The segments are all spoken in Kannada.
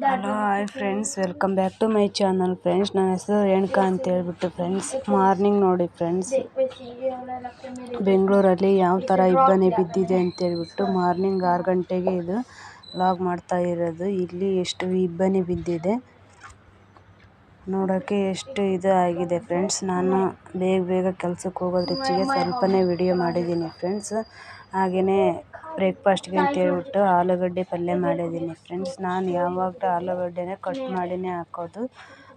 Hello hi friends, welcome back to my channel friends. ನನ್ನ ಹೆಸರು ರೇಣುಕಾ ಅಂತ ಹೇಳ್ಬಿಟ್ಟು ಫ್ರೆಂಡ್ಸ್. ಮಾರ್ನಿಂಗ್ ನೋಡಿ ಫ್ರೆಂಡ್ಸ್, ಬೆಂಗಳೂರಲ್ಲಿ ಯಾವ ಥರ ಇಬ್ಬನಿ ಬಿದ್ದಿದೆ ಅಂತೇಳ್ಬಿಟ್ಟು ಮಾರ್ನಿಂಗ್ 6 ಗಂಟೆಗೆ ಇದು ವ್ಲಾಗ್ ಮಾಡ್ತಾ ಇರೋದು. ಇಲ್ಲಿ ಎಷ್ಟು ಇಬ್ಬನಿ ಬಿದ್ದಿದೆ ನೋಡೋಕ್ಕೆ ಎಷ್ಟು ಇದು ಆಗಿದೆ ಫ್ರೆಂಡ್ಸ್. ನಾನು ಬೇಗ ಕೆಲಸಕ್ಕೆ ಹೋಗೋದ್ರ ಹೆಚ್ಚಿಗೆ ಸ್ವಲ್ಪನೇ ವಿಡಿಯೋ ಮಾಡಿದ್ದೀನಿ ಫ್ರೆಂಡ್ಸ್. ಹಾಗೆಯೇ ಬ್ರೇಕ್ಫಾಸ್ಟ್ಗೆ ಅಂತ ಹೇಳ್ಬಿಟ್ಟು ಆಲೂಗಡ್ಡೆ ಪಲ್ಯ ಮಾಡಿದ್ದೀನಿ ಫ್ರೆಂಡ್ಸ್. ನಾನು ಯಾವಾಗಲೂ ಆಲೂಗಡ್ಡೆನೇ ಕಟ್ ಮಾಡಿನೇ ಹಾಕೋದು.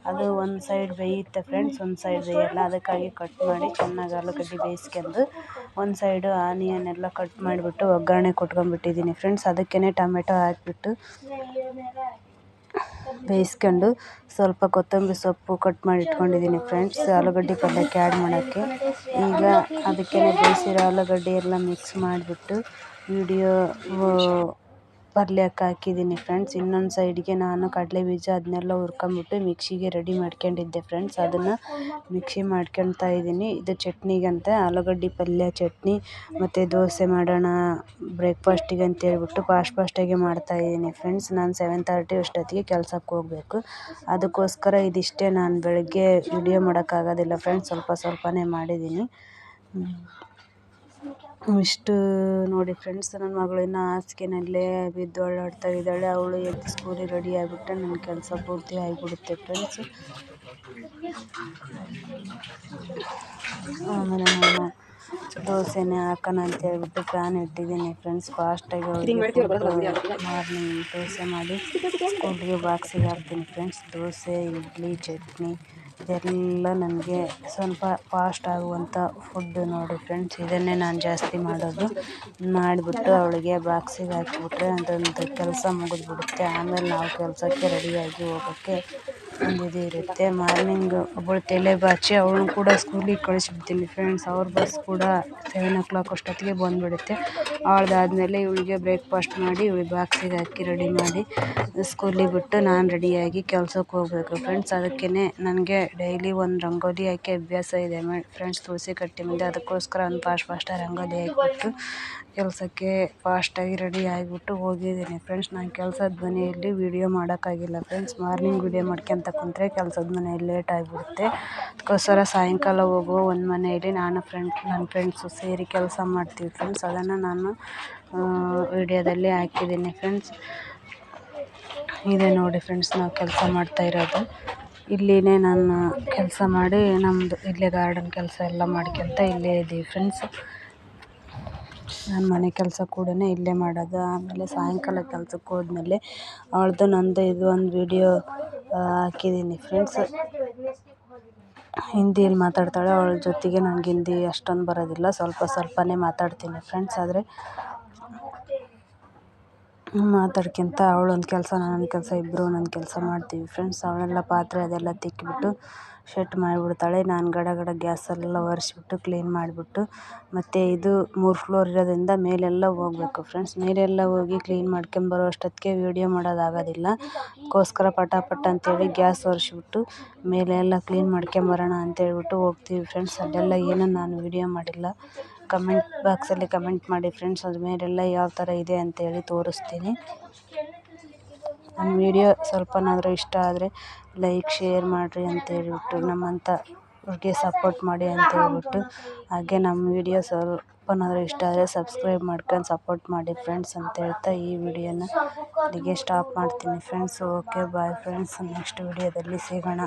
ಅದು ಒಂದು ಸೈಡ್ ಬೇಯುತ್ತೆ ಫ್ರೆಂಡ್ಸ್, ಒಂದು ಸೈಡ್ ಬೇಯಲ್ಲ. ಅದಕ್ಕಾಗಿ ಕಟ್ ಮಾಡಿ ಚೆನ್ನಾಗಿ ಆಲೂಗಡ್ಡೆ ಬೇಯಿಸ್ಕೊಂಡು ಒಂದು ಸೈಡು ಆನಿಯನ್ ಎಲ್ಲ ಕಟ್ ಮಾಡಿಬಿಟ್ಟು ಒಗ್ಗರಣೆ ಕೊಟ್ಕೊಂಡ್ಬಿಟ್ಟಿದ್ದೀನಿ ಫ್ರೆಂಡ್ಸ್. ಅದಕ್ಕೇ ಟೊಮೆಟೊ ಹಾಕಿಬಿಟ್ಟು ಬೇಯಿಸ್ಕೊಂಡು ಸ್ವಲ್ಪ ಕೊತ್ತಂಬರಿ ಸೊಪ್ಪು ಕಟ್ ಮಾಡಿ ಇಟ್ಕೊಂಡಿದ್ದೀನಿ ಫ್ರೆಂಡ್ಸ್, ಆಲೂಗಡ್ಡೆ ಪಲ್ಯಕ್ಕೆ ಆ್ಯಡ್ ಮಾಡೋಕ್ಕೆ. ಈಗ ಅದಕ್ಕೆ ಬೇಯಿಸಿರೋ ಆಲೂಗಡ್ಡೆ ಎಲ್ಲ ಮಿಕ್ಸ್ ಮಾಡಿಬಿಟ್ಟು ವಿಡಿಯೋ ಪಲ್ಯಕ್ಕೆ ಹಾಕಿದ್ದೀನಿ ಫ್ರೆಂಡ್ಸ್. ಇನ್ನೊಂದು ಸೈಡ್ಗೆ ನಾನು ಕಡಲೆ ಬೀಜ ಅದನ್ನೆಲ್ಲ ಹುರ್ಕೊಂಬಿಟ್ಟು ಮಿಕ್ಸಿಗೆ ರೆಡಿ ಮಾಡ್ಕೊಂಡಿದ್ದೆ ಫ್ರೆಂಡ್ಸ್. ಅದನ್ನು ಮಿಕ್ಸಿ ಮಾಡ್ಕೊಳ್ತಾ ಇದ್ದೀನಿ. ಇದು ಚಟ್ನಿಗಂತೆ, ಆಲೂಗಡ್ಡೆ ಪಲ್ಯ ಚಟ್ನಿ ಮತ್ತು ದೋಸೆ ಮಾಡೋಣ ಬ್ರೇಕ್ಫಾಸ್ಟಿಗೆ ಅಂತ ಹೇಳ್ಬಿಟ್ಟು ಫಾಸ್ಟಾಗಿ ಮಾಡ್ತಾಯಿದ್ದೀನಿ ಫ್ರೆಂಡ್ಸ್. ನಾನು 7:30 ಅಷ್ಟೊತ್ತಿಗೆ ಕೆಲಸಕ್ಕೆ ಹೋಗಬೇಕು. ಅದಕ್ಕೋಸ್ಕರ ಇದಿಷ್ಟೇ, ನಾನು ಬೆಳಗ್ಗೆ ವಿಡಿಯೋ ಮಾಡೋಕ್ಕಾಗೋದಿಲ್ಲ ಫ್ರೆಂಡ್ಸ್, ಸ್ವಲ್ಪನೇ ಮಾಡಿದ್ದೀನಿ. ಇಷ್ಟು ನೋಡಿ ಫ್ರೆಂಡ್ಸ್. ನನ್ನ ಮಗಳು ಇನ್ನೂ ಹಾಸಿಗೆನಲ್ಲೇ ಬಿದ್ದು ಓಡಾಡ್ತಾ ಇದ್ದಾಳೆ. ಅವಳು ಎದ್ದು ಸ್ಕೂಲಿಗೆ ರೆಡಿ ಆಗಿಬಿಟ್ಟರೆ ನನ್ನ ಕೆಲಸ ಪೂರ್ತಿ ಆಗಿಬಿಡುತ್ತೆ ಫ್ರೆಂಡ್ಸ್. ಆಮೇಲೆ ನಾನು ದೋಸೆನೇ ಹಾಕೋಣ ಅಂತ ಹೇಳ್ಬಿಟ್ಟು ಪ್ಯಾನ್ ಇಟ್ಟಿದ್ದೀನಿ ಫ್ರೆಂಡ್ಸ್. ಫಾಸ್ಟಾಗಿ ಅವಳಿಗೆ ಮಾರ್ನಿಂಗ್ ದೋಸೆ ಮಾಡಿ ಸ್ಕೂಲ್ಗೆ ಬಾಕ್ಸಿಗೆ ಹಾಕ್ತೀನಿ ಫ್ರೆಂಡ್ಸ್. ದೋಸೆ, ಇಡ್ಲಿ, ಚಟ್ನಿ ಇದೆಲ್ಲ ನನಗೆ ಸ್ವಲ್ಪ ಫಾಸ್ಟ್ ಆಗುವಂಥ ಫುಡ್ಡು ನೋಡಿ ಫ್ರೆಂಡ್ಸ್. ಇದನ್ನೇ ನಾನು ಜಾಸ್ತಿ ಮಾಡೋದು. ಮಾಡಿಬಿಟ್ಟು ಅವಳಿಗೆ ಬಾಕ್ಸಿಗೆ ಹಾಕಿಬಿಟ್ರೆ ಅದೊಂದು ಕೆಲಸ ಮುಗಿದ್ಬಿಡುತ್ತೆ. ಆಮೇಲೆ ನಾವು ಕೆಲಸಕ್ಕೆ ರೆಡಿಯಾಗಿ ಹೋಗೋಕ್ಕೆ ಒಂದು ಇದು ಇರುತ್ತೆ. ಮಾರ್ನಿಂಗ್ ಒಬ್ಬಳು ತಲೆ ಬಾಚಿ ಅವಳನ್ನು ಕೂಡ ಸ್ಕೂಲಿಗೆ ಕಳಿಸ್ಬಿಡ್ತೀನಿ ಫ್ರೆಂಡ್ಸ್. ಅವ್ರ ಬಸ್ ಕೂಡ 7 o'clock ಅಷ್ಟೊತ್ತಿಗೆ ಬಂದುಬಿಡುತ್ತೆ. ಅವಳದಾದ್ಮೇಲೆ ಇವಳಿಗೆ ಬ್ರೇಕ್ಫಾಸ್ಟ್ ಮಾಡಿ ಇವಳಿಗೆ ಬಾಕ್ಸಿಗೆ ಹಾಕಿ ರೆಡಿ ಮಾಡಿ ಸ್ಕೂಲಿಗೆ ಬಿಟ್ಟು ನಾನು ರೆಡಿಯಾಗಿ ಕೆಲಸಕ್ಕೆ ಹೋಗಬೇಕು ಫ್ರೆಂಡ್ಸ್. ಅದಕ್ಕೇ ನನಗೆ ಡೈಲಿ ಒಂದು ರಂಗೋಲಿ ಹಾಕಿ ಅಭ್ಯಾಸ ಇದೆ ಫ್ರೆಂಡ್ಸ್, ತುಳಸಿ ಕಟ್ಟೆ ಮುಂದೆ. ಅದಕ್ಕೋಸ್ಕರ ಒಂದು ಫಾಸ್ಟಾಗಿ ರಂಗೋಲಿ ಹಾಕಿಬಿಟ್ಟು ಕೆಲಸಕ್ಕೆ ಫಾಸ್ಟಾಗಿ ರೆಡಿ ಆಗಿಬಿಟ್ಟು ಹೋಗಿದ್ದೀನಿ ಫ್ರೆಂಡ್ಸ್. ನಾನು ಕೆಲಸದ ಮನೆಯಲ್ಲಿ ವೀಡಿಯೋ ಮಾಡೋಕ್ಕಾಗಿಲ್ಲ ಫ್ರೆಂಡ್ಸ್. ಮಾರ್ನಿಂಗ್ ವೀಡಿಯೋ ಮಾಡ್ಕೊತ ಕುಂತ್ರೆ ಕೆಲಸದ ಮನೆಯಲ್ಲಿ ಲೇಟ್ ಆಗಿಬಿಡುತ್ತೆ. ಅದಕ್ಕೋಸ್ಕರ ಸಾಯಂಕಾಲ ಹೋಗುವ ಒಂದು ಮನೆಯಲ್ಲಿ ನನ್ನ ಫ್ರೆಂಡ್ಸು ಸೇರಿ ಕೆಲಸ ಮಾಡ್ತೀವಿ ಫ್ರೆಂಡ್ಸ್. ಅದನ್ನು ನಾನು ವಿಡಿಯೋದಲ್ಲಿ ಹಾಕಿದ್ದೀನಿ ಫ್ರೆಂಡ್ಸ್. ಇದೆ ನೋಡಿ ಫ್ರೆಂಡ್ಸ್, ನಾವು ಕೆಲಸ ಮಾಡ್ತಾ ಇರೋದು. ಇಲ್ಲಿನೇ ನಾನು ಕೆಲಸ ಮಾಡಿ ನಮ್ಮದು ಇಲ್ಲೇ ಗಾರ್ಡನ್ ಕೆಲಸ ಎಲ್ಲ ಮಾಡ್ಕೊತ ಇಲ್ಲೇ ಇದ್ದೀವಿ ಫ್ರೆಂಡ್ಸ್. ನಾನು ಮನೆ ಕೆಲಸ ಕೂಡ ಇಲ್ಲೇ ಮಾಡೋದು. ಆಮೇಲೆ ಸಾಯಂಕಾಲ ಕೆಲಸಕ್ಕೆ ಹೋದ್ಮೇಲೆ ಅವಳದು ನಂದು ಇದು ಒಂದು ವಿಡಿಯೋ ಹಾಕಿದ್ದೀನಿ ಫ್ರೆಂಡ್ಸ್. ಹಿಂದಿಯಲ್ಲಿ ಮಾತಾಡ್ತಾಳೆ. ಅವಳ ಜೊತೆಗೆ ನನಗೆ ಹಿಂದಿ ಅಷ್ಟೊಂದು ಬರೋದಿಲ್ಲ, ಸ್ವಲ್ಪನೇ ಮಾತಾಡ್ತೀನಿ ಫ್ರೆಂಡ್ಸ್. ಆದರೆ ಮಾತಾಡ್ಕೊತ ಅವಳೊಂದು ಕೆಲಸ ನಾನೊಂದು ಕೆಲಸ ಇಬ್ಬರು ಒಂದೊಂದು ಕೆಲಸ ಮಾಡ್ತೀವಿ ಫ್ರೆಂಡ್ಸ್. ಅವಳೆಲ್ಲ ಪಾತ್ರೆ ಅದೆಲ್ಲ ತಿಕ್ಕಿಬಿಟ್ಟು ಸೆಟ್ ಮಾಡಿಬಿಡ್ತಾಳೆ. ನಾನು ಗಡ ಗ್ಯಾಸೆಲ್ಲ ಒರೆಸ್ಬಿಟ್ಟು ಕ್ಲೀನ್ ಮಾಡಿಬಿಟ್ಟು, ಮತ್ತು ಇದು 3 ಫ್ಲೋರ್ ಇರೋದ್ರಿಂದ ಮೇಲೆಲ್ಲ ಹೋಗಬೇಕು ಫ್ರೆಂಡ್ಸ್. ಮೇಲೆಲ್ಲ ಹೋಗಿ ಕ್ಲೀನ್ ಮಾಡ್ಕೊಂಬರೋ ಅಷ್ಟೊತ್ತಿಗೆ ವೀಡಿಯೋ ಮಾಡೋದಾಗೋದಿಲ್ಲ. ಅದಕ್ಕೋಸ್ಕರ ಪಟ ಅಂತೇಳಿ ಗ್ಯಾಸ್ ಒರೆಸ್ಬಿಟ್ಟು ಮೇಲೆ ಎಲ್ಲ ಕ್ಲೀನ್ ಮಾಡ್ಕೊಂಬರೋಣ ಅಂತೇಳ್ಬಿಟ್ಟು ಹೋಗ್ತೀವಿ ಫ್ರೆಂಡ್ಸ್. ಅಲ್ಲೆಲ್ಲ ಏನೂ ನಾನು ವೀಡಿಯೋ ಮಾಡಿಲ್ಲ. ಕಮೆಂಟ್ ಬಾಕ್ಸಲ್ಲಿ ಕಮೆಂಟ್ ಮಾಡಿ ಫ್ರೆಂಡ್ಸ್, ಅದ್ರ ಮೇಲೆಲ್ಲ ಯಾವ ಥರ ಇದೆ ಅಂತೇಳಿ ತೋರಿಸ್ತೀನಿ. ನನ್ನ ವೀಡಿಯೋ ಸ್ವಲ್ಪನಾದರೂ ಇಷ್ಟ ಆದರೆ ಲೈಕ್ ಶೇರ್ ಮಾಡಿರಿ ಅಂತೇಳ್ಬಿಟ್ಟು, ನಮ್ಮಂಥವ್ರಿಗೆ ಸಪೋರ್ಟ್ ಮಾಡಿ ಅಂತೇಳ್ಬಿಟ್ಟು, ಹಾಗೆ ನಮ್ಮ ವೀಡಿಯೋ ಸ್ವಲ್ಪನಾದರೂ ಇಷ್ಟ ಆದರೆ ಸಬ್ಸ್ಕ್ರೈಬ್ ಮಾಡ್ಕೊಂಡು ಸಪೋರ್ಟ್ ಮಾಡಿ ಫ್ರೆಂಡ್ಸ್ ಅಂತ ಹೇಳ್ತಾ ಈ ವಿಡಿಯೋನ ಇಲ್ಲಿಗೆ ಸ್ಟಾಪ್ ಮಾಡ್ತೀನಿ friends. Okay bye friends, next ವಿಡಿಯೋದಲ್ಲಿ ಸಿಗೋಣ.